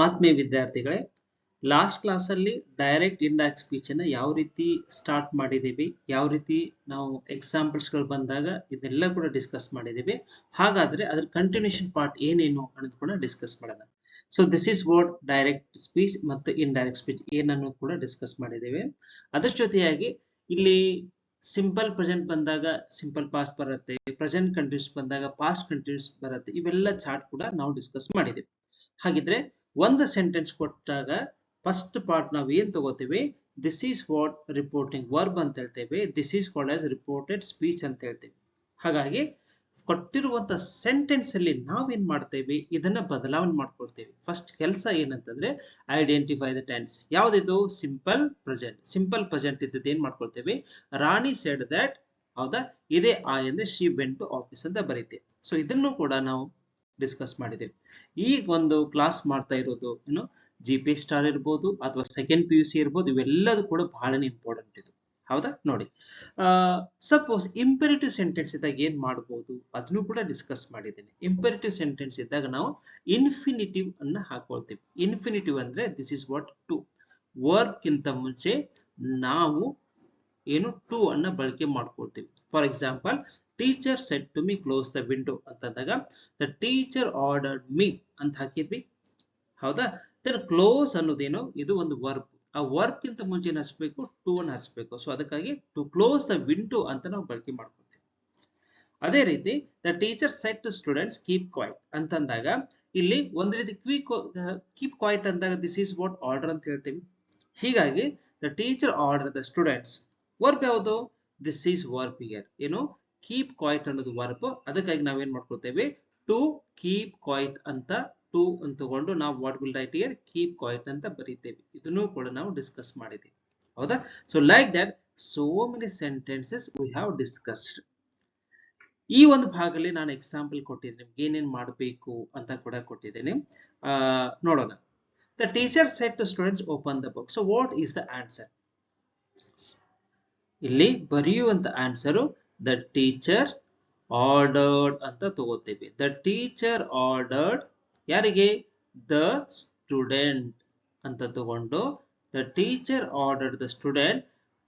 ಆತ್ಮೀಯ ವಿದ್ಯಾರ್ಥಿಗಳೇ, ಲಾಸ್ಟ್ ಕ್ಲಾಸಲ್ಲಿ ಡೈರೆಕ್ಟ್ ಇಂಡೈರೆಕ್ಟ್ ಸ್ಪೀಚ್ ಅನ್ನ ಯಾವ ರೀತಿ ಸ್ಟಾರ್ಟ್ ಮಾಡಿದೀವಿ, ಯಾವ ರೀತಿ ನಾವು ಎಕ್ಸಾಂಪಲ್ಸ್ಗಳು ಬಂದಾಗ ಇದೆಲ್ಲ ಕೂಡ ಡಿಸ್ಕಸ್ ಮಾಡಿದೀವಿ. ಹಾಗಾದ್ರೆ ಅದ್ರ ಕಂಟಿನ್ಯೂಷನ್ ಪಾರ್ಟ್ ಏನೇನು ಅನ್ನೋದು ಕೂಡ ಡಿಸ್ಕಸ್ ಮಾಡೋಣ. So this is what direct speech ಮತ್ತು ಇಂಡೈರೆಕ್ಟ್ ಸ್ಪೀಚ್ ಏನನ್ನೋದು ಕೂಡ ಡಿಸ್ಕಸ್ ಮಾಡಿದ್ದೇವೆ. ಅದ್ರ ಜೊತೆಯಾಗಿ ಇಲ್ಲಿ ಸಿಂಪಲ್ ಪ್ರೆಸೆಂಟ್ ಬಂದಾಗ ಸಿಂಪಲ್ ಪಾಸ್ಟ್ ಬರುತ್ತೆ, ಪ್ರೆಸೆಂಟ್ ಕಂಟಿನ್ಯೂಸ್ ಬಂದಾಗ ಪಾಸ್ಟ್ ಕಂಟಿನ್ಯೂಸ್ ಬರುತ್ತೆ. ಇವೆಲ್ಲ ಚಾರ್ಟ್ ಕೂಡ ನಾವು ಡಿಸ್ಕಸ್ ಮಾಡಿದ್ದೇವೆ. ಹಾಗಿದ್ರೆ ಒಂದು ಸೆಂಟೆನ್ಸ್ ಕೊಟ್ಟಾಗ ಫಸ್ಟ್ ಪಾರ್ಟ್ ನಾವು ಏನ್ ತಗೋತೀವಿ, this is what reporting verb ಅಂತ ಹೇಳ್ತೇವೆ, this is called as reported speech ಅಂತ ಹೇಳ್ತೇವೆ. ಹಾಗಾಗಿ ಕೊಟ್ಟಿರುವಂತ ಸೆಂಟೆನ್ಸ್ ಅಲ್ಲಿ ನಾವೇನ್ ಮಾಡ್ತೇವೆ, ಇದನ್ನ ಬದಲಾವಣೆ ಮಾಡ್ಕೊಳ್ತೇವೆ. ಫಸ್ಟ್ ಕೆಲಸ ಏನಂತಂದ್ರೆ ಐಡೆಂಟಿಫೈ ದ ಟೆನ್ಸ್. ಯಾವ್ದಿದು? Simple present. ಸಿಂಪಲ್ ಪ್ರೆಸೆಂಟ್ ಇದ್ದದ್ದು ಏನ್ ಮಾಡ್ಕೊಳ್ತೇವೆ, ರಾಣಿ ಸೆಡ್ ದಟ್, ಹೌದಾ, ಇದೇ ಆ ಅಂದ್ರೆ ಶಿ ವೆಂಟ್ ಟು ಆಫೀಸ್ ಅಂತ ಬರೀತೇವೆ. ಸೊ ಇದನ್ನು ಕೂಡ ನಾವು ಡಿಸ್ಕಸ್ ಮಾಡಿದ್ದೇವೆ. ಈಗ ಒಂದು ಕ್ಲಾಸ್ ಮಾಡ್ತಾ ಇರೋದು ಏನು, GP ಸ್ಟಾರ್ ಇರ್ಬೋದು ಅಥವಾ ಸೆಕೆಂಡ್ PUC ಇರ್ಬೋದು, ಇವೆಲ್ಲದೂ ಕೂಡ ಬಹಳನೇ ಇಂಪಾರ್ಟೆಂಟ್ ಇದು. ಹೌದಾ? ನೋಡಿ, ಸಪೋಸ್ ಇಂಪೆರೇಟಿವ್ ಸೆಂಟೆನ್ಸ್ ಇದ್ದಾಗ ಏನ್ ಮಾಡಬಹುದು ಅದನ್ನು ಕೂಡ ಡಿಸ್ಕಸ್ ಮಾಡಿದ್ದೇನೆ. ಇಂಪೆರೇಟಿವ್ ಸೆಂಟೆನ್ಸ್ ಇದ್ದಾಗ ನಾವು ಇನ್ಫಿನಿಟಿವ್ ಅನ್ನ ಹಾಕೊಳ್ತೀವಿ. ಇನ್ಫಿನಿಟಿವ್ ಅಂದ್ರೆ this is what to. Verb ಗಿಂತ ಮುಂಚೆ ನಾವು ಏನು ಟು ಅನ್ನ ಬಳಕೆ ಮಾಡ್ಕೊಳ್ತೀವಿ. For example, teacher said to me close the window ಅಂತಂದಾಗ ದ ಟೀಚರ್ ಆರ್ಡರ್ಡ್ ಮೀ ಅಂತ ಹಾಕಿದ್ವಿ. ಹೌದಾ? ದೆನ್ ಕ್ಲೋಸ್ ಅನ್ನೋದೇನು, ಇದು ಒಂದು ವರ್ಬ್. ಆ ವರ್ಬ್ ಗಿಂತ ಮುಂಚೆ ಏನು ಹಚ್ಬೇಕು, ಟು ಅನ್ನು ಹಚ್ಬೇಕು. ಸೊ ಅದಕ್ಕಾಗಿ ಟು ಕ್ಲೋಸ್ ದ ವಿಂಡೋ ಅಂತ ನಾವು ಬಳಕೆ ಮಾಡ್ಕೊಳ್ತೀವಿ. ಅದೇ ರೀತಿ the teacher said to students keep quiet ಅಂತಂದಾಗ ಇಲ್ಲಿ ಒಂದು ರೀತಿ ಕೀಪ್ ಕ್ವೈಟ್ ಅಂದಾಗ ದಿಸ್ ಈಸ್ ವಾಟ್ ಆರ್ಡರ್ ಅಂತ ಹೇಳ್ತೀವಿ. ಹೀಗಾಗಿ the teacher order the students, verb ಯಾವುದು? This is verb here. ಏನು, ಕೀಪ್ ಕ್ವೈಟ್ ಅನ್ನೋದು ವರ್ಬ್. ಅದಕ್ಕಾಗಿ ನಾವೇನ್ ಮಾಡ್ಕೊಳ್ತೇವೆ, ಟು ಕೀಪ್ ಕ್ವೈಟ್ ಅಂತ ಟು ಅಂತ ತಗೊಂಡು ನಾವು what will write here, keep quiet ಅಂತ ಬರೀತೇವೆ. ಇದನ್ನು ಕೂಡ ನಾವು ಡಿಸ್ಕಸ್ ಮಾಡಿದ್ದೇವೆ. ಹೌದಾ? So like that so many sentences we have discussed. ಈ ಒಂದು ಭಾಗದಲ್ಲಿ ನಾನು ಎಕ್ಸಾಂಪಲ್ ಕೊಟ್ಟಿದ್ದೇನೆ, ನಿಮ್ಗೆ ಏನೇನ್ ಮಾಡಬೇಕು ಅಂತ ಕೂಡ ಕೊಟ್ಟಿದ್ದೇನೆ. ನೋಡೋಣ. The teacher said to students open the book. So what is the answer? ಇಲ್ಲಿ ಬರೆಯುವಂತ ಆನ್ಸರು ದ ಟೀಚರ್ ಆರ್ಡರ್ಡ್ ಅಂತ ತಗೋತೇವೆ. ದ ಟೀಚರ್ ಆರ್ಡರ್ಡ್ ಯಾರಿಗೆ? ದ ಸ್ಟೂಡೆಂಟ್ ಅಂತ ತಗೊಂಡು the teacher ordered the student.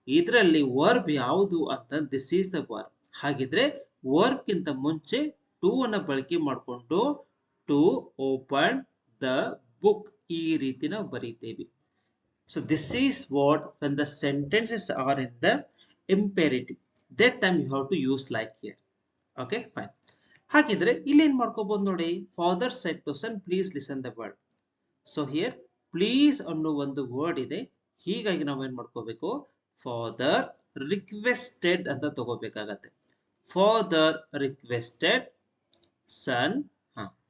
ಇದರಲ್ಲಿ ವರ್ಬ್ ಯಾವುದು ಅಂತ ದಿಸ್ ಈಸ್ ದ ವರ್ಬ್. ಹಾಗಿದ್ರೆ ವರ್ಬ್ ಗಿಂತ ಮುಂಚೆ ಟು ಅನ್ನ ಬಳಕೆ ಮಾಡಿಕೊಂಡು ಟು ಓಪನ್ ದ ಬುಕ್ ಈ ರೀತಿ ನಾವು ಬರೀತೇವೆ. So this is what when the sentences are in the imperative, that time you have to use like here. Okay, fine. ಹಾಗಿದ್ರೆ ಇಲ್ಲಿ ಏನ್ ಮಾಡ್ಕೋಬಹುದು ನೋಡಿ, father said to son please listen the word. So here please ಅನ್ನೋ ಒಂದು word ಇದೆ. ಹೀಗಾಗಿ ನಾವು ಏನ್ ಮಾಡ್ಕೋಬೇಕು, ಫಾದರ್ ರಿಕ್ವೆಸ್ಟೆಡ್ ಅಂತ ತಗೋಬೇಕಾಗತ್ತೆ. ಫಾದರ್ ರಿಕ್ವೆಸ್ಟೆಡ್ ಸನ್.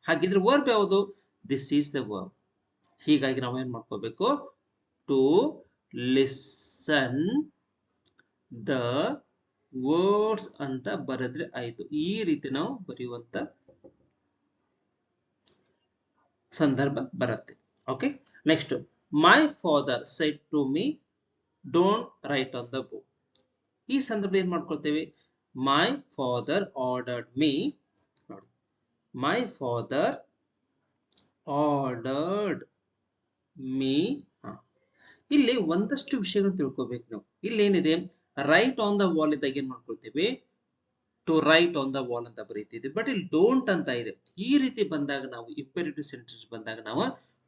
ಹಾಗಿದ್ರೆ ವರ್ಬ್ ಯಾವುದು? This is the verb. ಹೀಗಾಗಿ ನಾವು ಏನ್ ಮಾಡ್ಕೋಬೇಕು, ಟು ಲಿಸನ್ ದ ವರ್ಡ್ಸ್ ಅಂತ ಬರೆದ್ರೆ ಆಯ್ತು. ಈ ರೀತಿ ನಾವು ಬರೆಯುವಂತ ಸಂದರ್ಭ ಬರುತ್ತೆ. Okay, next, my father said to me don't write on the book. ಈ ಸಂದರ್ಭ ಏನ್ ಮಾಡ್ಕೊಳ್ತೇವೆ, ಮೈ ಫಾದರ್ ಆರ್ಡರ್ಡ್ ಮೀ. ನೋಡಿ, ಮೈ ಫಾದರ್ ಆರ್ಡರ್ಡ್ ಮೀ. ಇಲ್ಲಿ ಒಂದಷ್ಟು ವಿಷಯಗಳನ್ನು ತಿಳ್ಕೋಬೇಕು ನಾವು. ಇಲ್ಲಿ ಏನಿದೆ, ರೈಟ್ ಆನ್ ದ ವಾಲ್ ಇದ್ದಾಗ ಏನ್ ಮಾಡ್ಕೊಳ್ತೇವೆ, to write on the wall ಅಂತ ಬರೀತಿದ್ವಿ. ಬಟ್ ಇಲ್ಲಿ ಡೋಂಟ್ ಅಂತ ಇದೆ. ಈ ರೀತಿ ಬಂದಾಗ ನಾವು ಇಂಪೆರೇಟಿವ್ ಸೆಂಟೆನ್ಸ್ ಬಂದಾಗ ನಾವು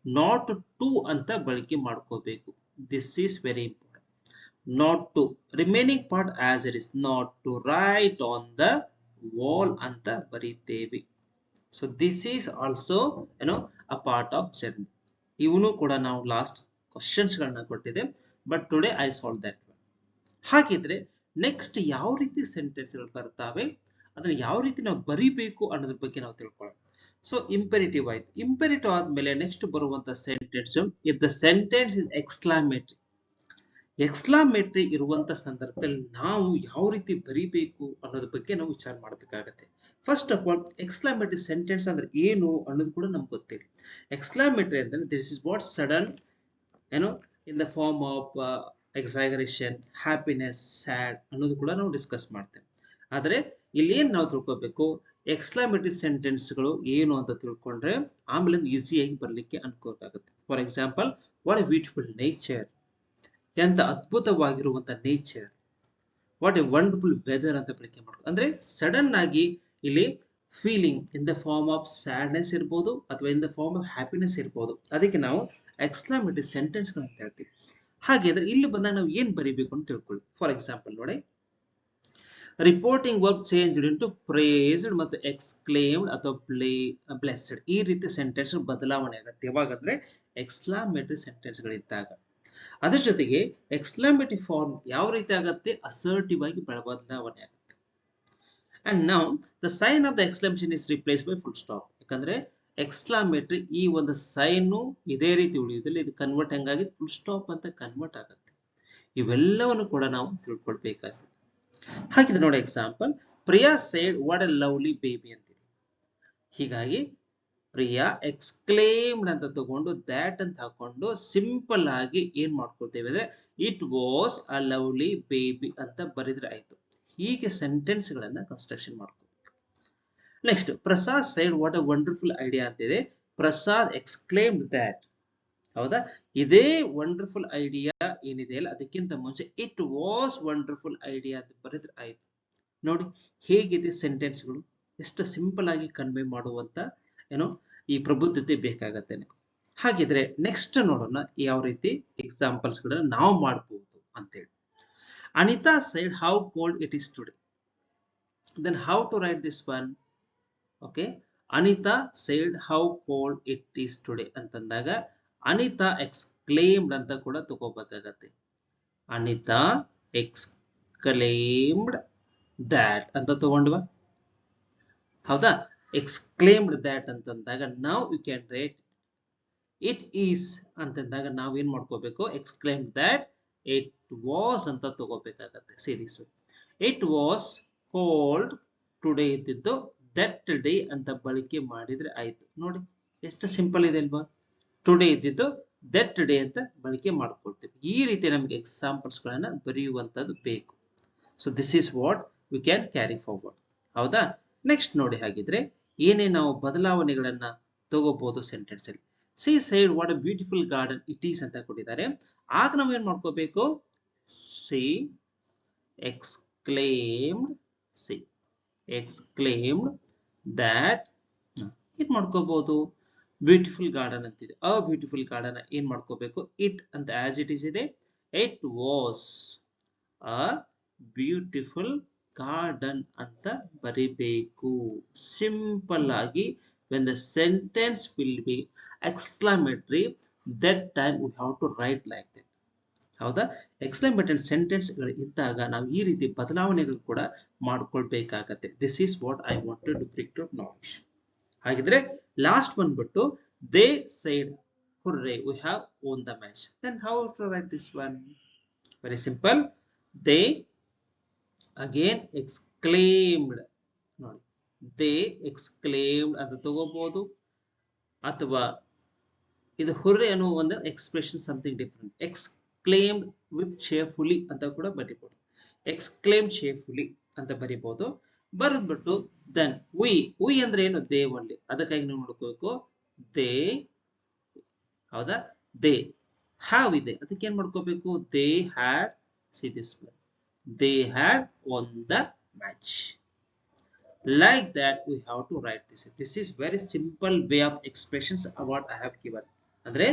ನಾಟ್ ಟು ಅಂತ ಬಳಕೆ ಮಾಡ್ಕೋಬೇಕು. This is very important. Not to, remaining part as it is, not to write on the wall ಅಂತ ಬರೀತೇವೆ. So this is also a part of journey. ಇವನು ಕೂಡ ನಾವು ಲಾಸ್ಟ್ ಕ್ವಶನ್ಸ್ ಗಳನ್ನ ಕೊಟ್ಟಿದೆ, but today I solve that one. ಹಾಗಿದ್ರೆ next ಯಾವ ರೀತಿ ಸೆಂಟೆನ್ಸ್ ಗಳು ಬರ್ತಾವೆ, ಅದನ್ನ ಯಾವ ರೀತಿ ನಾವು ಬರಿಬೇಕು ಅನ್ನೋದ್ರ ಬಗ್ಗೆ ನಾವು ತಿಳ್ಕೊಳ್ಳೋಣ. ಸೊ ಇಂಪೆರೇಟಿವ್ ಆಯ್ತು. ಇಂಪೆರೇಟಿವ್ ಆದ್ಮೇಲೆ ನೆಕ್ಸ್ಟ್ ಬರುವಂತ sentence, if the sentence is exclamatory. Exclamatory ಇರುವಂತ ಸಂದರ್ಭದಲ್ಲಿ ನಾವು ಯಾವ ರೀತಿ ಬರಿಬೇಕು ಅನ್ನೋದ್ರ ಬಗ್ಗೆ ನಾವು ವಿಚಾರ ಮಾಡಬೇಕಾಗತ್ತೆ. First of all, exclamatory sentence ಅಂದ್ರೆ ಏನು ಅನ್ನೋದು ಕೂಡ ನಮ್ಗೆ ಗೊತ್ತಿಲ್ಲ. ಎಕ್ಸ್ಕ್ಲಾಮೇಟರಿ ಅಂದ್ರೆ this is what sudden, in the form of exaggeration, happiness, sad ಅನ್ನೋದು ಕೂಡ ನಾವು ಡಿಸ್ಕಸ್ ಮಾಡ್ತೇವೆ. ಆದ್ರೆ ಇಲ್ಲಿ ಏನ್ ನಾವು ತಿಳ್ಕೋಬೇಕು, ಎಕ್ಸ್ಕ್ಲಾಮೇಟರಿ ಸೆಂಟೆನ್ಸ್ಗಳು ಏನು ಅಂತ ತಿಳ್ಕೊಂಡ್ರೆ ಆಮೇಲೆ ಈಸಿಯಾಗಿ ಬರಲಿಕ್ಕೆ ಅನುಕೂಲ ಆಗುತ್ತೆ. For example, what a beautiful nature, ಎಂತ ಅದ್ಭುತವಾಗಿರುವಂತ nature, what a wonderful weather ಅಂತ ಬಳಕೆ ಮಾಡ್ಕೊ. ಅಂದ್ರೆ ಸಡನ್ ಆಗಿ ಇಲ್ಲಿ feeling in the form of sadness ಇರ್ಬೋದು ಅಥವಾ in the form of happiness ಇರ್ಬೋದು. ಅದಕ್ಕೆ ನಾವು ಎಕ್ಸ್ಕ್ಲಾಮೇಟರಿ ಸೆಂಟೆನ್ಸ್ ಅಂತ ಹೇಳ್ತೀವಿ. ಹಾಗಾದ್ರೆ ಇಲ್ಲಿ ಬಂದಾಗ ನಾವು ಏನ್ ಬರೀಬೇಕು ಅಂತ ತಿಳ್ಕೊಳ್ಳಿ. ಫಾರ್ ಎಕ್ಸಾಂಪಲ್ ನೋಡಿ, reporting verb change into praised ಮತ್ತು ಎಕ್ಸ್ಕ್ಲೇಮ್ಡ್ ಅಥವಾ ಬ್ಲೆಸ್ಡ್, ಈ ರೀತಿ ಸೆಂಟೆನ್ಸ್ ಬದಲಾವಣೆ ಆಗುತ್ತೆ. ಯಾವಾಗಂದ್ರೆ ಎಕ್ಸ್ಕ್ಲಾಮೇಟರಿ ಸೆಂಟೆನ್ಸ್ ಗಳಿದ್ದಾಗ. ಅದ್ರ ಜೊತೆಗೆ ಎಕ್ಸ್ಕ್ಲಾಮೇಟರಿ ಫಾರ್ಮ್ ಯಾವ ರೀತಿ ಆಗುತ್ತೆ, ಅಸರ್ಟಿವ್ ಆಗಿ ಬದಲಾವಣೆ ಆಗುತ್ತೆ. And now the sign of the exclamation is replace by full stop. ಯಾಕಂದ್ರೆ ಎಕ್ಸ್ಕ್ಲಾಮೇಟರಿ ಈ ಒಂದು ಸೈನ್ ಇದೇ ರೀತಿ ಉಳಿಯುವುದಿಲ್ಲ, ಇದು ಕನ್ವರ್ಟ್ ಹೆಂಗಾಗಿ ಫುಲ್ ಸ್ಟಾಪ್ ಅಂತ ಕನ್ವರ್ಟ್ ಆಗುತ್ತೆ. ಇವೆಲ್ಲವನ್ನು ಕೂಡ ನಾವು ತಿಳ್ಕೊಳ್ಬೇಕಾಗುತ್ತೆ. ಹಾಗಿದ್ರೆ ನೋಡಿ example, Priya said what a lovely baby ಅಂತೀವಿ. ಹೀಗಾಗಿ ಪ್ರಿಯಾ ಎಕ್ಸ್ಕ್ಲೇಮ್ಡ್ ಅಂತ ತಗೊಂಡು ದ್ಯಾಟ್ ಅಂತ ಹಾಕೊಂಡು ಸಿಂಪಲ್ ಆಗಿ ಏನ್ ಮಾಡ್ಕೊಳ್ತೇವೆ ಅಂದ್ರೆ it was a lovely baby ಅಂತ ಬರೆದ್ರೆ ಆಯ್ತು. ಹೀಗೆ ಸೆಂಟೆನ್ಸ್ ಗಳನ್ನ ಕನ್ಸ್ಟ್ರಕ್ಷನ್ ಮಾಡ್ಕೋಬೇಕು. Next, Prasad said what a wonderful idea ಅಂತಿದೆ. Prasad exclaimed that. ಹೌದಾ, ಇದೇ ವಂಡರ್ಫುಲ್ ಐಡಿಯಾ ಏನಿದೆ ಅಲ್ಲ, ಅದಕ್ಕಿಂತ ಮುಂಚೆ ಇಟ್ ವಾಸ್ ವಂಡರ್ಫುಲ್ ಐಡಿಯಾ ಅಂತ ಬರೆದ್ರೆ ಆಯ್ತು. ನೋಡಿ ಹೇಗಿದೆ ಸೆಂಟೆನ್ಸ್ಗಳು, ಎಷ್ಟು ಸಿಂಪಲ್ ಆಗಿ ಕನ್ವೆ ಮಾಡುವಂತ ಏನೋ ಈ ಪ್ರಬುದ್ಧತೆ ಬೇಕಾಗತ್ತೆ. ಹಾಗಿದ್ರೆ ನೆಕ್ಸ್ಟ್ ನೋಡೋಣ ಯಾವ ರೀತಿ ಎಕ್ಸಾಂಪಲ್ಸ್ ಗಳನ್ನ ನಾವು ಮಾಡಬಹುದು ಅಂತೇಳಿ. Anita said how cold it is today. Then how to write this one? Okay, Anita said how cold it is today ಅಂತಂದಾಗ ಅನಿತಾ ಎಕ್ಸ್ಕ್ಲೇಮ್ಡ್ ಅಂತ ಕೂಡ ತಗೋಬೇಕಾಗತ್ತೆ. ಅನಿತಾ ಎಕ್ಸ್ಕ್ಲೇಮ್ಡ್ ದ್ಯಾಟ್ ಅಂತ ತಗೊಂಡ್ವಾ? ಹೌದಾ, ಎಕ್ಸ್ಕ್ಲೇಮ್ಡ್ ದ್ಯಾಟ್ ಅಂತಂದಾಗ ನಾವು you can write it is ಅಂತಂದಾಗ ನಾವು ಏನ್ ಮಾಡ್ಕೋಬೇಕು, ಎಕ್ಸ್ಕ್ಲೇಮ್ಡ್ ದ್ಯಾಟ್ ಇಟ್ ವಾಸ್ ಅಂತ ತಗೋಬೇಕಾಗತ್ತೆ series. It was cold today ಇದ್ದಿದ್ದು ದಟ್ ಡೇ ಅಂತ ಬಳಕೆ ಮಾಡಿದ್ರೆ ಆಯ್ತು. ನೋಡಿ ಎಷ್ಟು ಸಿಂಪಲ್ ಇದೆ ಅಲ್ವಾ? ಟುಡೇ ಇದ್ದಿದ್ದು ದಟ್ ಡೇ ಅಂತ ಬಳಕೆ ಮಾಡ್ಕೊಳ್ತೀವಿ. ಈ ರೀತಿ ನಮಗೆ ಎಕ್ಸಾಂಪಲ್ಸ್ ಗಳನ್ನ ಬರೆಯುವಂತದ್ದು ಬೇಕು. So this is what we can carry forward. ಹೌದಾ, ನೆಕ್ಸ್ಟ್ ನೋಡಿ ಹಾಗಿದ್ರೆ ಏನೇ ನಾವು ಬದಲಾವಣೆಗಳನ್ನ ತಗೋಬಹುದು ಸೆಂಟೆನ್ಸ್ ಅಲ್ಲಿ. C side what a beautiful garden it is ಅಂತ ಕೊಟ್ಟಿದ್ದಾರೆ. ಆಗ ನಾವು ಏನ್ ಮಾಡ್ಕೋಬೇಕು, ಸಿ ಎಕ್ಸ್ಕ್ಲೇಮ್ಡ್, ಸಿ ಎಕ್ಸ್ಕ್ಲೇಮ್ಡ್ ದ್ಯಾಟ್ ಏನ್ ಮಾಡ್ಕೋಬಹುದು, ಬ್ಯೂಟಿಫುಲ್ ಗಾರ್ಡನ್ ಅಂತಿದೆ. ಅ ಬ್ಯೂಟಿಫುಲ್ ಗಾರ್ಡನ್ ಏನ್ ಮಾಡ್ಕೋಬೇಕು, ಇಟ್ ಅಂತ ಆಸ್ ಇಟ್ ಈಸ್ ಇದೆ. It was a beautiful garden ಅಂತ ಬರಿಬೇಕು. ಸಿಂಪಲ್ ಆಗಿ when the sentence will be exclamatory, that time we have to write like that. ಹೌದಾ, ಎಕ್ಸ್ಕ್ಲಮೇಟರಿ ಸೆಂಟೆನ್ಸ್ ಗಳು ಇದ್ದಾಗ ನಾವು ಈ ರೀತಿ ಬದಲಾವಣೆಗಳು ಕೂಡ ಮಾಡ್ಕೊಳ್ಬೇಕಾಗತ್ತೆ. This is what I wanted to bring to knowledge. ಹಾಗಿದ್ರೆ ಲಾಸ್ಟ್ ಬಂದ್ಬಿಟ್ಟು they said hurray we have won the match. Then how to write this one? Very simple. They again exclaimed. ನೋಡಿ, ದೇ ಎಕ್ಸ್ಕ್ಲೇಮ್ಡ್ ಅಂತ ತಗೋಬಹುದು, ಅಥವಾ ಇದು ಹುರ್ರೆ ಅನ್ನೋ ಒಂದು expression something different. Exclaimed with cheerfully ಅಂತ ಕೂಡ ಬರೀಬಹುದು. ಎಕ್ಸ್ಕ್ಲೇಮ್ಡ್ ಚೇರ್ಫುಲಿ ಅಂತ ಬರೀಬಹುದು. ಬರೆದ್ಬಿಟ್ಟು ದೆನ್ ವಿ ಅಂದ್ರೆ ಏನು, ದೇ ಒನ್ಲಿ. ಅದಕ್ಕಾಗಿ ನೀವು ನೋಡ್ಕೋಬೇಕು ದೇ. ಹೌದಾ, ದೇ ಹ್ಯಾವ್ ಇದೆ, ಅದಕ್ಕೆ ಏನ್ ಮಾಡ್ಕೋಬೇಕು, they had, C this one, they had won the match. Like that we have to write this. This is very simple way of expressions what I have given. Andre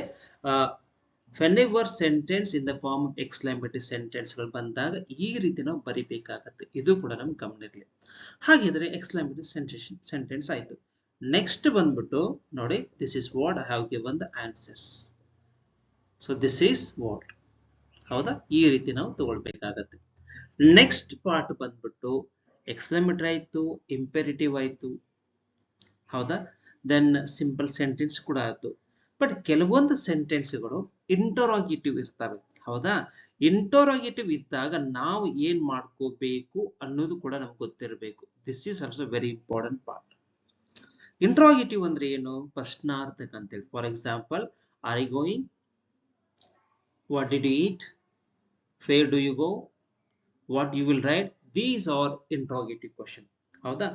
whenever sentence in the form of exclamatory sentence ಗಳು ಬಂದಾಗ ಈ ರೀತಿ ನಾವು ಬರಿಬೇಕಾಗುತ್ತೆ. ಇದು ಕೂಡ ನಮ್ಗೆ ಗಮನವಿರಲಿ. ಹಾಗಿದ್ರೆ exclamatory sentence ಆಯ್ತು. ನೆಕ್ಸ್ಟ್ ಬಂದ್ಬಿಟ್ಟು ನೋಡಿ, this is what I have given the answers. So this is what. ಹೌದಾ, ಈ ರೀತಿ ನಾವು ತಗೊಳ್ಬೇಕಾಗತ್ತೆ. ನೆಕ್ಸ್ಟ್ ಪಾರ್ಟ್ ಬಂದ್ಬಿಟ್ಟು ಎಕ್ಸ್ಕ್ಲಮೇಟರಿ ಆಯ್ತು, ಇಂಪೆರಿಟಿವ್ ಆಯ್ತು. ಹೌದಾ, ದೆನ್ ಸಿಂಪಲ್ ಸೆಂಟೆನ್ಸ್ ಕೂಡ ಆಯ್ತು. ಬಟ್ ಕೆಲವೊಂದು ಸೆಂಟೆನ್ಸ್ಗಳು ಇಂಟರೋಗೇಟಿವ್ ಇರ್ತವೆ. ಹೌದಾ, ಇಂಟರೋಗೇಟಿವ್ ಇದ್ದಾಗ ನಾವು ಏನ್ ಮಾಡ್ಕೋಬೇಕು ಅನ್ನೋದು ಕೂಡ ನಮ್ಗೆ ಗೊತ್ತಿರಬೇಕು. This is also very important part. Interrogative ಅಂದ್ರೆ ಏನು, ಪ್ರಶ್ನಾರ್ಥಕ ಅಂತೇಳಿ. For example, are you going, what did you eat, where do you go, what you will write, these are interrogative question. ಹೌದಾ?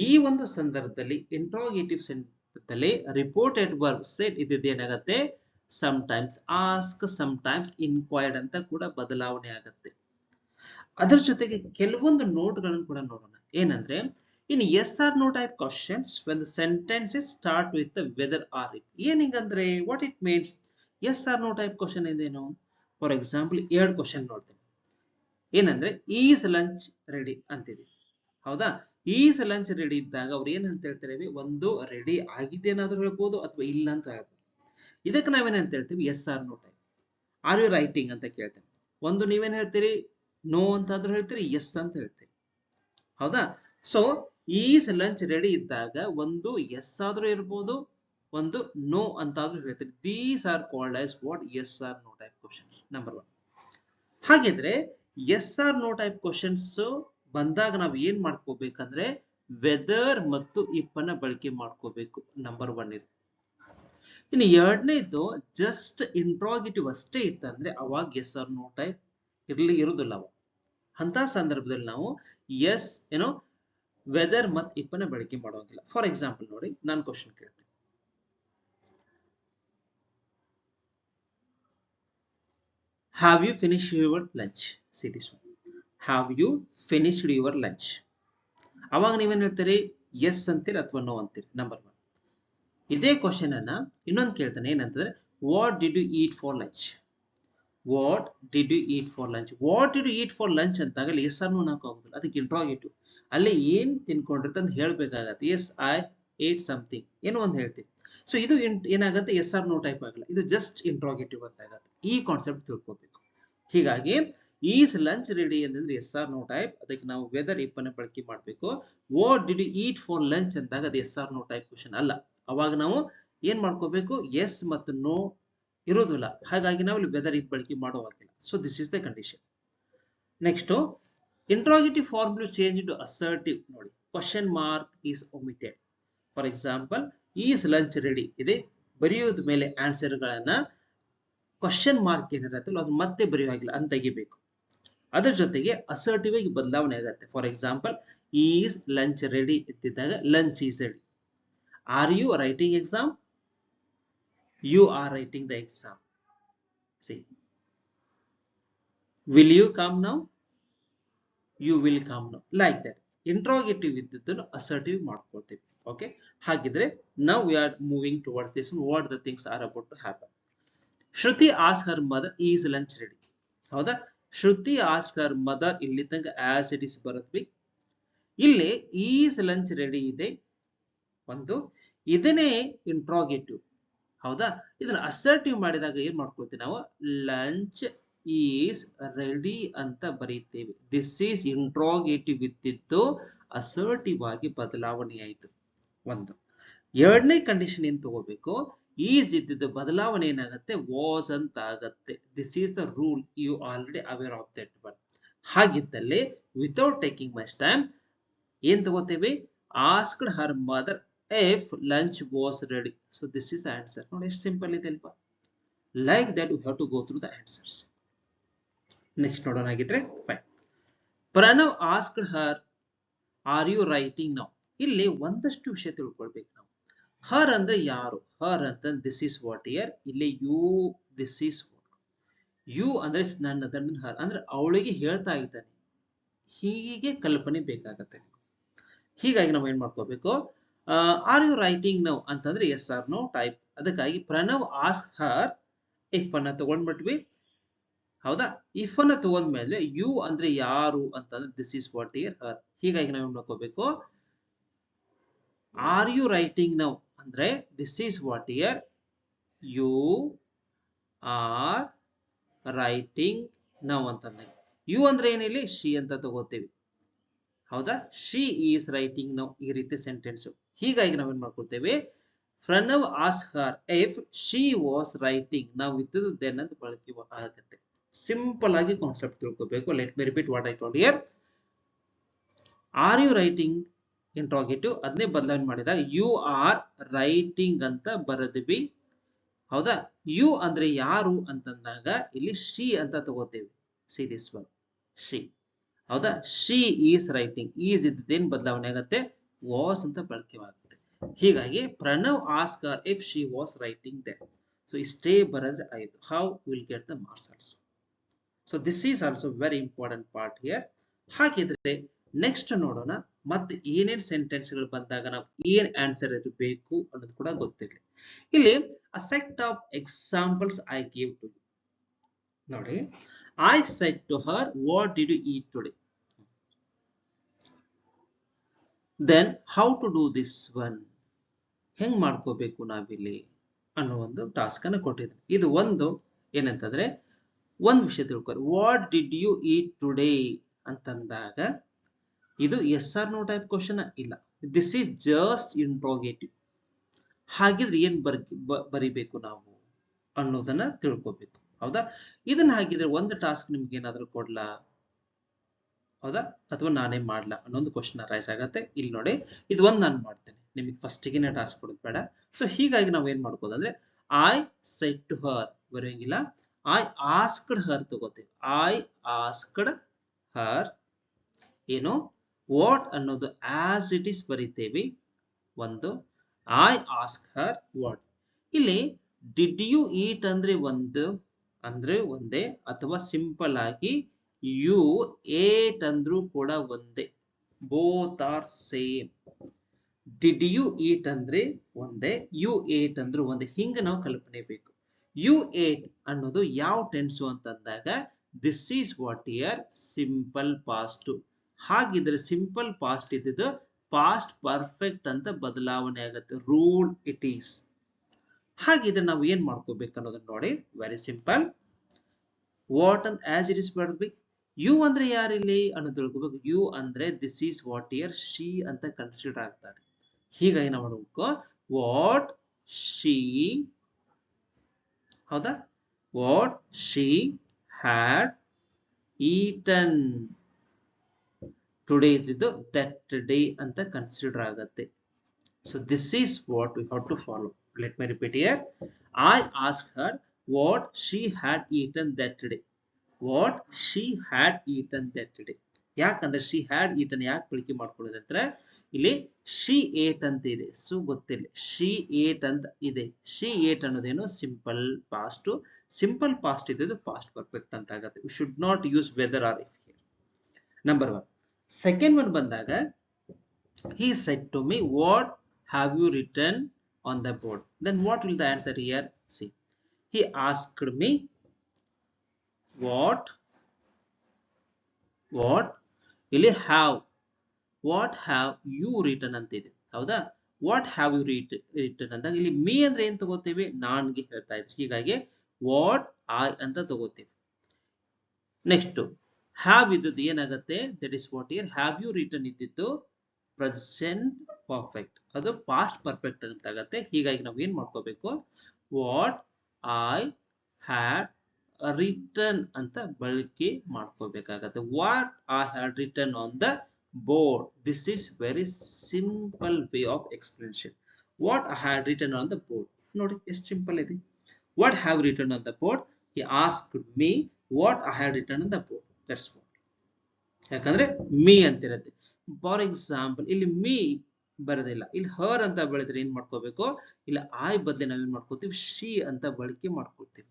ಈ ಒಂದು ಸಂದರ್ಭದಲ್ಲಿ ಇಂಟ್ರೋಗೇಟಿವ್ ಸೆಂಟೆನ್ಸ್ದಲ್ಲಿ ರಿಪೋರ್ಟೆಡ್ ವರ್ಬ್ ಸೆಟ್ ಇದೇನಾಗತ್ತೆ, ಸಮಟೈಮ್ಸ್ ಆಸ್ಕ್, ಸಮಟೈಮ್ಸ್ ಇನ್ಕ್ವೈರ್ಡ್ ಅಂತ ಕೂಡ ಬದಲಾವಣೆ ಆಗತ್ತೆ. ಅದರ ಜೊತೆಗೆ ಕೆಲವೊಂದು ನೋಟ್ಗಳನ್ನು ಕೂಡ ನೋಡೋಣ. ಏನಂದ್ರೆ, in yes or no type questions when the sentences start with whether or it. ಏನಿಂಗಂದ್ರೆ what it means? Yes or no type question ಇದೇನು? ಫಾರ್ ಎಕ್ಸಾಂಪಲ್ 2 ಕ್ವಶನ್ ನೋಡ್ತೇನೆ. ಏನಂದ್ರೆ, ಈಸ್ ಲಂಚ್ ರೆಡಿ ಅಂತಿದೆ. ಹೌದಾ? ಈಸ್ ಲಂಚ್ ರೆಡಿ ಇದ್ದಾಗ ಅವ್ರು ಏನಂತ ಹೇಳ್ತಾರೆ, ಒಂದು ರೆಡಿ ಆಗಿದೆ ಏನಾದ್ರು ಹೇಳ್ಬೋದು ಅಥವಾ ಇಲ್ಲ ಅಂತ ಹೇಳ್ಬೋದು. ಇದಕ್ಕೆ ನಾವೇನಂತ ಹೇಳ್ತೀವಿ, yes or no type. Are you writing ಅಂತ ಕೇಳ್ತೇವೆ. ಒಂದು ನೀವೇನ್ ಹೇಳ್ತೀರಿ, ನೋ ಅಂತಾದ್ರೂ ಹೇಳ್ತೀರಿ, ಎಸ್ ಅಂತ ಹೇಳ್ತೀರಿ. ಹೌದಾ? ಸೊ ಈಸ್ ಲಂಚ್ ರೆಡಿ ಇದ್ದಾಗ ಒಂದು ಎಸ್ ಆದ್ರೂ ಇರ್ಬೋದು, ಒಂದು ನೋ ಅಂತಾದ್ರೂ ಹೇಳ್ತೀರಿ. These are called as what? Yes or no type questions. Number 1. ಹಾಗಿದ್ರೆ yes or no type questions ಬಂದಾಗ ನಾವು ಏನ್ ಮಾಡ್ಕೋಬೇಕಂದ್ರೆ ವೆದರ್ ಮತ್ತು ಇಫ್ ಅನ್ನ ಬಳಕೆ ಮಾಡ್ಕೋಬೇಕು. ನಂಬರ್ 1 ಇದು. ಇನ್ನು ಎರಡನೇದು ಜಸ್ಟ್ ಇಂಟ್ರಾಗೇಟಿವ್ ಅಷ್ಟೇ ಇತ್ತಂದ್ರೆ ಅವಾಗ ಎಸ್ ಆರ್ ನೋ ಟೈಪ್ ಇರುವುದಿಲ್ಲ. ಅಂತ ಸಂದರ್ಭದಲ್ಲಿ ನಾವು ಎಸ್ ವೆದರ್ ಮತ್ತು ಇಫ್ ಅನ್ನ ಬಳಕೆ ಮಾಡೋಂಗಿಲ್ಲ. ಫಾರ್ ಎಕ್ಸಾಂಪಲ್ ನೋಡಿ, ನಾನು ಕ್ವಶನ್ ಕೇಳ್ತೀನಿ. Have you finished your lunch? See this one. Have you finished your lunch? ಅವಾಗ ನೀವೇನ್ ಹೇಳ್ತೀರಿ, ಎಸ್ ಅಂತೀರಿ ಅಥವಾ ನೋ ಅಂತೀರಿ. ನಂಬರ್ 1. ಇದೇ ಕ್ವಶನ್ ಅನ್ನ ಇನ್ನೊಂದು ಕೇಳ್ತಾನೆ. ಏನಂತಂದ್ರೆ, what did you eat for lunch? What did you eat for lunch? What did you eat for lunch ಅಂತಾಗಲಿ ಎಸ್ ಆರ್ ನೋ ಹಾಕೋದಿಲ್ಲ. ಅದಕ್ಕೆ ಇಂಟ್ರಾಗೇಟಿವ್. ಅಲ್ಲಿ ಏನ್ ತಿನ್ಕೊಂಡಿರ್ತ ಅಂತ ಹೇಳ್ಬೇಕಾಗತ್ತೆ. ಎಸ್ ಐ ಏಟ್ ಸಮಥಿಂಗ್ ಏನೋ ಒಂದು ಹೇಳ್ತೀವಿ. ಸೊ ಇದು ಏನಾಗುತ್ತೆ, ಎಸ್ ಆರ್ ನೋ ಟೈಪ್ ಆಗಲ್ಲ. ಇದು ಜಸ್ಟ್ ಇಂಟ್ರಾಗೇಟಿವ್ ಅಂತ ಆಗುತ್ತೆ. ಈ ಕಾನ್ಸೆಪ್ಟ್ ತಿಳ್ಕೊಬೇಕು. ಹೀಗಾಗಿ ಈಸ್ ಲಂಚ್ ರೆಡಿ ಅಂತಂದ್ರೆ ಎಸ್ ಆರ್ ನೋ ಟೈಪ್. ಅದಕ್ಕೆ ನಾವು ವೆದರ್ ಇಫ್ ಅನ್ನು ಬಳಕೆ ಮಾಡಬೇಕು. What did you eat for lunch ಅಂದಾಗ ಅದು yes or no type question ಅಲ್ಲ. ಅವಾಗ ನಾವು ಏನ್ ಮಾಡ್ಕೋಬೇಕು, ಎಸ್ ಮತ್ತು ನೋ ಇರೋದಿಲ್ಲ. ಹಾಗಾಗಿ ನಾವು ಇಲ್ಲಿ ವೆದರ್ ಇಫ್ ಬಳಕೆ ಮಾಡುವಾಗಿಲ್ಲ. So this is the condition. Next, interrogative formula change to assertive. ನೋಡಿ, question mark is omitted. For example, is lunch ready ಇದೆ, ಬರೆಯೋದ ಮೇಲೆ ಆನ್ಸರ್ ಗಳನ್ನ ಕ್ವಶನ್ ಮಾರ್ಕ್ ಏನಿರತ್ತಲ್ಲ ಅದು ಮತ್ತೆ ಬರೆಯುವಾಗಿಲ್ಲ ಅಂತ ತೆಗಿಬೇಕು. ಅದರ ಜೊತೆಗೆ ಅಸರ್ಟಿವ್ ಆಗಿ ಬದಲಾವಣೆ ಆಗುತ್ತೆ. For example, is lunch ready ಇದ್ದಿದ್ದಾಗ lunch is ready. Are you writing exam? You are writing the exam. See, will you come now? You will come now. Like that. Interrogative ಇದ್ದದ್ದನ್ನು ಅಸರ್ಟಿವ್ ಮಾಡ್ಕೊಳ್ತೀವಿ. Okay, ಹಾಗಿದ್ರೆ ನಾವು we are moving towards this. What the things are about to happen. Shruti ask her mother, is lunch ready. ಹೌದಾ? Shruti ask her mother, ಇಲ್ಲಿ ತನಕ as it is ಬರುತ್ತೆ. ಇಲ್ಲಿ is lunch ready ಇದೆ ಒಂದು, ಇದನ್ನೇ ಇಂಟ್ರಾಗೇಟಿವ್. ಹೌದಾ? ಇದನ್ನ ಅಸರ್ಟಿವ್ ಮಾಡಿದಾಗ ಏನ್ ಮಾಡ್ಕೊಳ್ತೀವಿ ನಾವು, ಲಂಚ್ ಈಸ್ ರೆಡಿ ಅಂತ ಬರೀತೇವೆ. ದಿಸ್ ಈಸ್ ಇಂಟ್ರಾಗೇಟಿವ್ ಇದ್ದಿದ್ದು ಅಸರ್ಟಿವ್ ಆಗಿ ಬದಲಾವಣೆ ಆಯಿತು. ಒಂದು. ಎರಡನೇ ಕಂಡೀಷನ್ ಏನ್ ತಗೋಬೇಕು, ಈಸ್ ಇದ್ದಿದ್ದು ಬದಲಾವಣೆ ಏನಾಗುತ್ತೆ, ವಾಸ್ ಅಂತ ಆಗತ್ತೆ. This is the rule, you already aware of that one. ಹಾಗಿದ್ದಲ್ಲಿ ವಿತೌಟ್ ಟೇಕಿಂಗ್ ಮಚ್ ಟೈಮ್ ಏನ್ ತಗೋತೇವೆ, asked her mother if lunch was ready. So this is answer. ನೋಡಿ ಎಷ್ಟು ಸಿಂಪಲ್ ಇದೆ ಅಲ್ವಾ? Like that you have to go through the answers. Next ನೋಡೋಣ. ಆಗಿದ್ರೆ fine. Pranav asked her, are you writing now? ಇಲ್ಲಿ ಒಂದಷ್ಟು ವಿಷಯ ತಿಳ್ಕೊಳ್ಬೇಕು ನಾವು. ಹರ್ ಅಂದ್ರೆ ಯಾರು? ಹರ್ ಅಂತ ದಿಸ್ ಈಸ್ ವಾಟ್ ಇಯರ್. ಇಲ್ಲಿ ಯು, ದಿಸ್ ಈಸ್ ಯು ಅಂದ್ರೆ ನನ್, ಅದನ್ನ ಹರ್ ಅಂದ್ರೆ ಅವಳಿಗೆ ಹೇಳ್ತಾ ಇದ್ದಾನೆ. ಹೀಗೆ ಕಲ್ಪನೆ ಬೇಕಾಗತ್ತೆ. ಹೀಗಾಗಿ ನಾವು ಏನ್ ಮಾಡ್ಕೋಬೇಕು, ಆರ್ ಯು ರೈಟಿಂಗ್ ನೌ ಅಂತಂದ್ರೆ ಎಸ್ ಆರ್ ನೋ ಟೈಪ್. ಅದಕ್ಕಾಗಿ ಪ್ರಣವ್ ಆಸ್ಕ್ ಹರ್, ಇಫ್ ಅನ್ನ ತಗೊಂಡ್ಬಿಟ್ವಿ. ಹೌದಾ? ಇಫ್ ಅನ್ನ ತಗೊಂಡ್ಮೇಲೆ ಯು ಅಂದ್ರೆ ಯಾರು ಅಂತಂದ್ರೆ this is what here her. ಹೀಗಾಗಿ ನಾವು ಏನ್ ಮಾಡ್ಕೋಬೇಕು, ಆರ್ ಯು ರೈಟಿಂಗ್ ನೌ ಅಂದ್ರೆ this is what here you are writing now ಅಂತಂದ್ರೆ ಯು ಅಂದ್ರೆ ಏನಿಲ್ಲ, ಶಿ ಅಂತ ತಗೋತೀವಿ. ಹೌದಾ? She is writing now. ಈ ರೀತಿ ಸೆಂಟೆನ್ಸ್. ಹೀಗಾಗಿ ನಾವೇನ್ ಮಾಡ್ಕೊಳ್ತೇವೆ, Pranav ask her if she was writing. ನಾವು ಇದ್ದದ್ದು ದೆನ್ ಅಂತ ಬಳಕೆ ಆಗುತ್ತೆ. ಸಿಂಪಲ್ ಆಗಿ ಕಾನ್ಸೆಪ್ಟ್ ತಿಳ್ಕೋಬೇಕು. Let me repeat what I told here. Are you writing interrogative, ಅದನ್ನೇ ಬದಲಾವಣೆ ಮಾಡಿದಾಗ ಯು ಆರ್ ರೈಟಿಂಗ್ ಅಂತ ಬರೆದ್ವಿ. ಹೌದಾ? ಯು ಅಂದ್ರೆ ಯಾರು ಅಂತಂದಾಗ ಇಲ್ಲಿ ಶಿ ಅಂತ ತಗೋತೇವೆ. See this one, she. ಹೌದಾ? ಶಿ ಈಸ್ ರೈಟಿಂಗ್, ಈಸ್ ಇದ್ದೇನು ಬದಲಾವಣೆ ಆಗುತ್ತೆ, ವಾಸ್ ಅಂತ ಬಳಕೆ ಆಗುತ್ತೆ. ಹೀಗಾಗಿ Pranav ask her if she was writing then. So ಇಷ್ಟೇ ಬರೆದ್ರೆ ಆಯ್ತು. How will get the marks also. So this is also very important part here. ಹಾಗಿದ್ರೆ ನೆಕ್ಸ್ಟ್ ನೋಡೋಣ, ಮತ್ತೆ ಏನೇನ್ ಸೆಂಟೆನ್ಸ್ಗಳು ಬಂದಾಗ ನಾವು ಏನ್ ಆನ್ಸರ್ ಇರಬೇಕು ಅನ್ನೋದು ಕೂಡ ಗೊತ್ತಿರಲಿ. ಇಲ್ಲಿ a set of examples I give to you. ನೋಡಿ, I said to her what did you eat today. Then how to do this one, ಹೆಂಗ್ ಮಾಡ್ಕೋಬೇಕು ನಾವಿಲ್ಲಿ ಅನ್ನೋ ಒಂದು ಟಾಸ್ಕ್ ಅನ್ನು ಕೊಟ್ಟಿದ್ದಾರೆ. ಇದು ಒಂದು ಏನಂತಂದ್ರೆ ಒಂದು ವಿಷಯ ತಿಳ್ಕೊಳ್ಳಿ. What did you eat today ಅಂತಂದಾಗ ಇದು yes or no type question ಇಲ್ಲ, ದಿಸ್ ಈಸ್ ಜಸ್ಟ್ ಇಂಟ್ರೋಗೇಟಿವ್. ಹಾಗಿದ್ರೆ ಏನ್ ಬರಿಬೇಕು ನಾವು ಅನ್ನೋದನ್ನ ತಿಳ್ಕೊಬೇಕು. ಹೌದಾ? ಇದನ್ನ ಹಾಗಿದ್ರೆ ಒಂದು ಟಾಸ್ಕ್ ನಿಮ್ಗೆ ಏನಾದ್ರೂ ಕೊಡ್ಲಾ, ಹೌದಾ, ಅಥವಾ ನಾನೇ ಮಾಡ್ಲಾ ಅನ್ನೊಂದು ಕ್ವಶನ್ ರೈಸ್ ಆಗತ್ತೆ. ಇಲ್ಲಿ ನೋಡಿ, ಇದು ಒಂದು ನಾನು ಮಾಡ್ತೇನೆ, ನಿಮಗೆ ಫಸ್ಟಿಗೆ ಟಾಸ್ಕ್ ಕೊಡೋದು ಬೇಡ. ಸೊ ಹೀಗಾಗಿ ನಾವು ಏನ್ ಮಾಡ್ಕೋದಂದ್ರೆ ಐ ಸೆಡ್ ಟು ಹರ್ ಬರೆಯಂಗಿಲ್ಲ, ಐ ಆಸ್ಕ್ಡ್ ಹರ್ ತಗೋತೀವಿ. ಐ ಆಸ್ಕ್ಡ್ ಹರ್ ಏನು ವಾಟ್ ಅನ್ನೋದು ಆಸ್ ಇಟ್ ಈಸ್ ಬರೀತೇವೆ ಒಂದು. I ask her what. ಇಲ್ಲಿ ಡಿಡ್ ಯು ಈಟ್ ಅಂದ್ರೆ ಒಂದು ಅಂದ್ರೆ ಒಂದೇ, ಅಥವಾ ಸಿಂಪಲ್ ಆಗಿ ಯು ಏಟ್ ಅಂದ್ರೂ ಕೂಡ ಒಂದೇ. Both are same. Did you eat ಅಂದ್ರೆ ಒಂದೇ, ಯು ಏಟ್ ಅಂದ್ರೂ ಒಂದೇ. ಹಿಂಗ ನಾವು ಕಲ್ಪನೆ ಬೇಕು. ಯು ಏಟ್ ಅನ್ನೋದು ಯಾವ ಟೆನ್ಸು ಅಂತಂದಾಗ this is what year simple past. ಹಾಗಿದ್ರೆ ಸಿಂಪಲ್ ಪಾಸ್ಟ್ ಇದ್ದಿದ್ದು ಪಾಸ್ಟ್ ಪರ್ಫೆಕ್ಟ್ ಅಂತ ಬದಲಾವಣೆ ಆಗುತ್ತೆ. Rule it is. ಹಾಗಿದ್ರೆ ನಾವು ಏನ್ ಮಾಡ್ಕೋಬೇಕು ಅನ್ನೋದನ್ನ ನೋಡಿ, ವೆರಿ ಸಿಂಪಲ್. ವಾಟ್ ಅಂತ ಆಸ್ ಇಟ್ ಇಸ್ ಬರ್ಬೇಕು. ಯು ಅಂದ್ರೆ ಯಾರಿಲ್ಲಿ ಅನ್ನೋದು ತಿಳ್ಕೋಬೇಕು. ಯು ಅಂದ್ರೆ this is what year she ಅಂತ ಕನ್ಸಿಡರ್ ಆಗ್ತಾರೆ. ಹೀಗಾಗಿ ನಾವು ನೋಡ್ಕೋ, ವಾಟ್ ಶಿ, ಹೌದಾ, what she had eaten today ಇದ್ದಿದ್ದು ದಟ್ ಡೇ ಅಂತ ಕನ್ಸಿಡರ್ ಆಗತ್ತೆ. So this is what we have to follow. Let me repeat here. I ask her what she had eaten that day. What she had eaten that day. ಯಾಕಂದ್ರೆ she had eaten ಯಾಕೆ ಬಳಕೆ ಮಾಡ್ಕೊಳ್ಳೋದಂದ್ರೆ ಇಲ್ಲಿ she ate ಅಂತ ಇದೆ. So ಗೊತ್ತಿಲ್ಲ, she ate ಅಂತ ಇದೆ. She ate ಅನ್ನೋದೇನು ಸಿಂಪಲ್ ಪಾಸ್ಟ್. ಸಿಂಪಲ್ ಪಾಸ್ಟ್ ಇದ್ದು ಪಾಸ್ಟ್ ಪರ್ಫೆಕ್ಟ್ ಅಂತ ಆಗುತ್ತೆ. We should not use whether or if. Number one. Second one ಬಂದಾಗ he said to me what have you written on the board. Then what will the answer here? See, he asked me what ಇಲ್ಲಿ have, what have you written ಅಂತ ಇದೆ. ಹೌದಾ? what have you written ಅಂದಾಗ ಇಲ್ಲಿ me ಅಂದ್ರೆ ಏನ್ ತಗೋತೀವಿ, ನಾನ್ಗೆ ಹೇಳ್ತಾ ಇದ್ರಿ. ಹೀಗಾಗಿ what I ಅಂತ ತಗೋತೀವಿ. ನೆಕ್ಸ್ಟ್ have ಇದ್ದದ್ದು ಏನಾಗುತ್ತೆ, that is what here have you written ಇದ್ದಿದ್ದು ಪ್ರೆಸೆಂಟ್ ಪರ್ಫೆಕ್ಟ್, ಅದು ಪಾಸ್ಟ್ ಪರ್ಫೆಕ್ಟ್ ಅಂತ ಆಗತ್ತೆ. ಹೀಗಾಗಿ ನಾವು ಏನ್ ಮಾಡ್ಕೋಬೇಕು, ವಾಟ್ ಐ ಹ್ಯಾಡ್ ರಿಟರ್ನ್ ಅಂತ ಬಳಕೆ ಮಾಡ್ಕೋಬೇಕಾಗತ್ತೆ. What I had return on the board. This is very simple way of explanation. What I had return on the board. ನೋಡಿ ಎಷ್ಟು ಸಿಂಪಲ್ ಇದೆ. What have return on the board. He asked me what I had return on the board. That's what. ಯಾಕಂದ್ರೆ me ಅಂತಿರತ್ತೆ. For example ಇಲ್ಲಿ me ಬರೋದಿಲ್ಲ, ಇಲ್ಲಿ ಹರ್ ಅಂತ ಬೆಳೆದ್ರೆ ಏನ್ ಮಾಡ್ಕೋಬೇಕು, ಇಲ್ಲ ಆಯ್ ಬದಲಿ ನಾವೇನ್ ಮಾಡ್ಕೋತೀವಿ, ಶಿ ಅಂತ ಬಳಕೆ ಮಾಡ್ಕೊಳ್ತೀವಿ.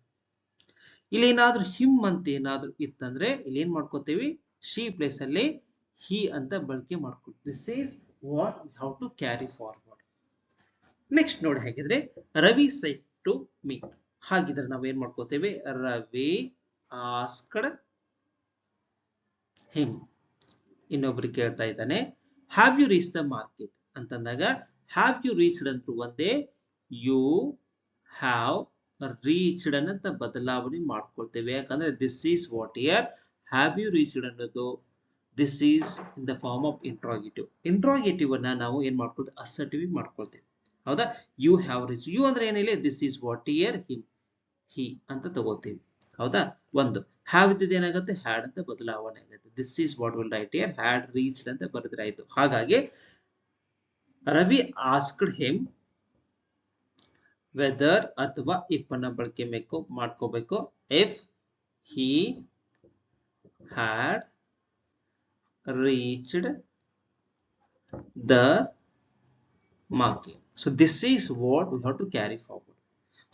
ಇಲ್ಲಿ ಏನಾದ್ರೂ ಹಿಮ್ ಅಂತ ಏನಾದ್ರೂ ಇತ್ತಂದ್ರೆ ಇಲ್ಲಿ ಏನ್ ಮಾಡ್ಕೋತೀವಿ, ಶಿ ಪ್ಲೇಸ್ ಅಲ್ಲಿ ಹಿ ಅಂತ ಬಳಕೆ ಮಾಡ್ಕೊಳ್ತೀವಿ. This is what we have to carry forward. Next ನೋಡಿ, ಹಾಗಿದ್ರೆ ರವಿ ಸೆಡ್ ಟು ಮೀ. ಹಾಗಿದ್ರೆ ನಾವ್ ಏನ್ ಮಾಡ್ಕೋತೇವೆ, ರವಿ ಆಸ್ಕ್ಡ್ ಹಿಮ್. ಇನ್ನೊಬ್ರಿಗೆ ಕೇಳ್ತಾ ಇದ್ದಾನೆ, have you reach the market ಅಂತಂದಾಗ ಹ್ಯಾವ್ ಯು ರೀಚ್ಡ್ ಅಂತೂ ಒಂದೇ, ಯು ಹ್ಯಾವ್ ರೀಚ್ಡ್ ಅಂತ ಬದಲಾವಣೆ ಮಾಡ್ಕೊಳ್ತೇವೆ. ಯಾಕಂದ್ರೆ this is what here have you reached ಅನ್ನೋದು this is in the form of interrogative. Interrogative ಅನ್ನ ನಾವು ಏನ್ ಮಾಡ್ಕೊಳ್ತೇವೆ, ಅಸರ್ಟಿವ್ ಮಾಡ್ಕೊಳ್ತೇವೆ. ಹೌದಾ? You have reach. ಯು ಅಂದ್ರೆ ಏನಿಲ್ಲ, this is what here him, he ಅಂತ ತಗೋತೀವಿ. ಹೌದಾ? ಒಂದು ಹ್ಯಾವ್ ಇದ್ದಿದ್ದು ಏನಾಗುತ್ತೆ, ಹ್ಯಾಡ್ ಅಂತ ಬದಲಾವಣೆ ಆಗುತ್ತೆ. This is what will write here had reached ಅಂತ ಬರೆದ್ರೆ ಆಯ್ತು. ಹಾಗಾಗಿ ರವಿ ಆಸ್ಕ್ಡ್ ಹಿಮ್ ವೆದರ್ ಅಥವಾ ಇಫ್ ಅನ್ನ ಬಳಕೆ ಮಾಡ್ಕೋಬೇಕು. If he had reached the marking. So this is what we have to carry forward.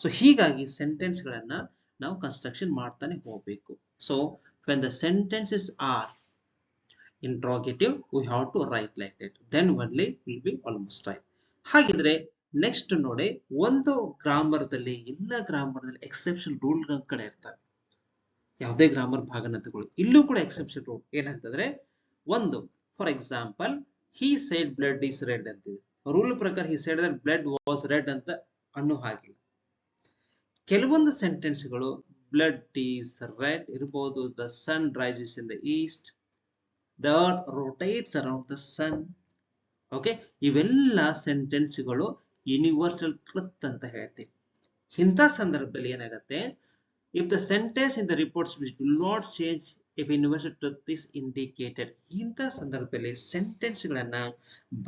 So ಹೀಗಾಗಿ ಸೆಂಟೆನ್ಸ್ ಗಳನ್ನ ನಾವು ಕನ್ಸ್ಟ್ರಕ್ಷನ್ ಮಾಡ್ತಾನೆ ಹೋಗಬೇಕು. So when the sentences are interrogative, we have to write like that. Then only will be almost right. ಹಾಗಿದ್ರೆ next ನೋಡಿ, ಒಂದು ಗ್ರಾಮರ್ದಲ್ಲಿ ಎಲ್ಲ ಗ್ರಾಮರ್ದಲ್ಲಿ exception rule ಕಡೆ ಇರ್ತವೆ. ಯಾವುದೇ ಗ್ರಾಮರ್ ಭಾಗನ ತಗೊಳ್ಳಿ, ಇಲ್ಲೂ ಕೂಡ ಎಕ್ಸೆಪ್ಷನ್ ರೂಲ್ ಏನಂತಂದ್ರೆ, ಒಂದು for example he said blood is red ಅಂತಿದೆ. ರೂಲ್ ಪ್ರಕಾರ he said that blood was red ಅಂತ ಅನ್ನೋ ಹಾಗಿಲ್ಲ. ಕೆಲವೊಂದು ಸೆಂಟೆನ್ಸ್ಗಳು ಬ್ಲಡ್ ಈಸ್ ರೆಡ್ ಇರಬಹುದು, the sun rises in the east, the earth rotates around the sun. Okay, ಇವೆಲ್ಲ ಸೆಂಟೆನ್ಸ್ಗಳು ಯೂನಿವರ್ಸಲ್ ಟ್ರುತ್ ಅಂತ ಹೇಳ್ತೀವಿ. ಇಂಥ ಸಂದರ್ಭದಲ್ಲಿ ಏನಾಗುತ್ತೆ, if the sentence in the reports which will not change if universal truth is indicated, ಇಂಥ ಸಂದರ್ಭದಲ್ಲಿ ಸೆಂಟೆನ್ಸ್ ಗಳನ್ನ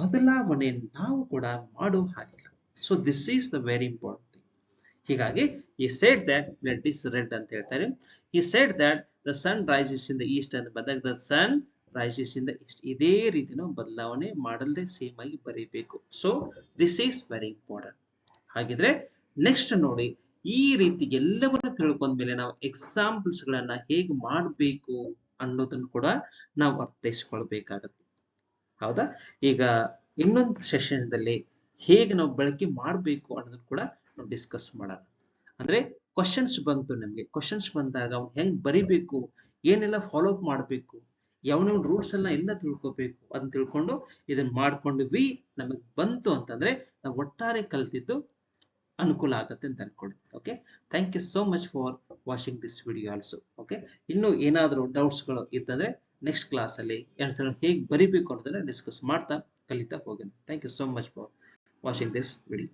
ಬದಲಾವಣೆ ನಾವು ಕೂಡ ಮಾಡುವ ಹಾಗಿಲ್ಲ. So this is the very important. ಹೀಗಾಗಿ he said that blood is red ಅಂತ ಹೇಳ್ತಾರೆ. he said that the sun rises in the east ಅಂತ ಬಂದಾಗ the sun rises in the east. ಇದೇ ರೀತಿ ನಾವು ಬದಲಾವಣೆ ಮಾಡಲ್ದೆ ಸೇಮ್ ಆಗಿ ಬರೀಬೇಕು. So this is very important. ಹಾಗಿದ್ರೆ ನೆಕ್ಸ್ಟ್ ನೋಡಿ, ಈ ರೀತಿ ಎಲ್ಲವನ್ನು ತಿಳ್ಕೊಂಡ್ಮೇಲೆ ನಾವು ಎಕ್ಸಾಂಪಲ್ಸ್ ಗಳನ್ನ ಹೇಗೆ ಮಾಡಬೇಕು ಅನ್ನೋದನ್ನು ಕೂಡ ನಾವು ಅರ್ಥೈಸ್ಕೊಳ್ಬೇಕಾಗತ್ತೆ. ಹೌದಾ? ಈಗ ಇನ್ನೊಂದು ಸೆಷನ್ದಲ್ಲಿ ಹೇಗೆ ನಾವು ಬಳಕೆ ಮಾಡಬೇಕು ಅನ್ನೋದನ್ನು ಕೂಡ ನಾವು ಡಿಸ್ಕಸ್ ಮಾಡೋಣ. ಅಂದ್ರೆ ಕ್ವಶನ್ಸ್ ಬಂತು, ನಮಗೆ ಕ್ವಶನ್ಸ್ ಬಂದಾಗ ಅವ್ನು ಹೆಂಗ್ ಬರಿಬೇಕು, ಏನೆಲ್ಲ ಫಾಲೋ ಅಪ್ ಮಾಡಬೇಕು, ಯಾವ ರೂಲ್ಸ್ ಎಲ್ಲ ತಿಳ್ಕೊಬೇಕು ಅದನ್ನ ತಿಳ್ಕೊಂಡು ಇದನ್ನ ಮಾಡ್ಕೊಂಡ್ವಿ ನಮಗೆ ಬಂತು ಅಂತಂದ್ರೆ ನಾವು ಒಟ್ಟಾರೆ ಕಲ್ತಿದ್ದು ಅನುಕೂಲ ಆಗತ್ತೆ ಅಂತ ಅನ್ಕೊಳ್ಳಿ. Okay, thank you so much for watching this video also. Okay, ಇನ್ನು ಏನಾದರೂ ಡೌಟ್ಸ್ಗಳು ಇತ್ತಂದ್ರೆ ನೆಕ್ಸ್ಟ್ ಕ್ಲಾಸಲ್ಲಿ ಹೇಗೆ ಬರಿಬೇಕು ಅನ್ನೋದನ್ನ ಡಿಸ್ಕಸ್ ಮಾಡ್ತಾ ಕಲಿತಾ ಹೋಗೋಣ. Thank you so much for watching this video.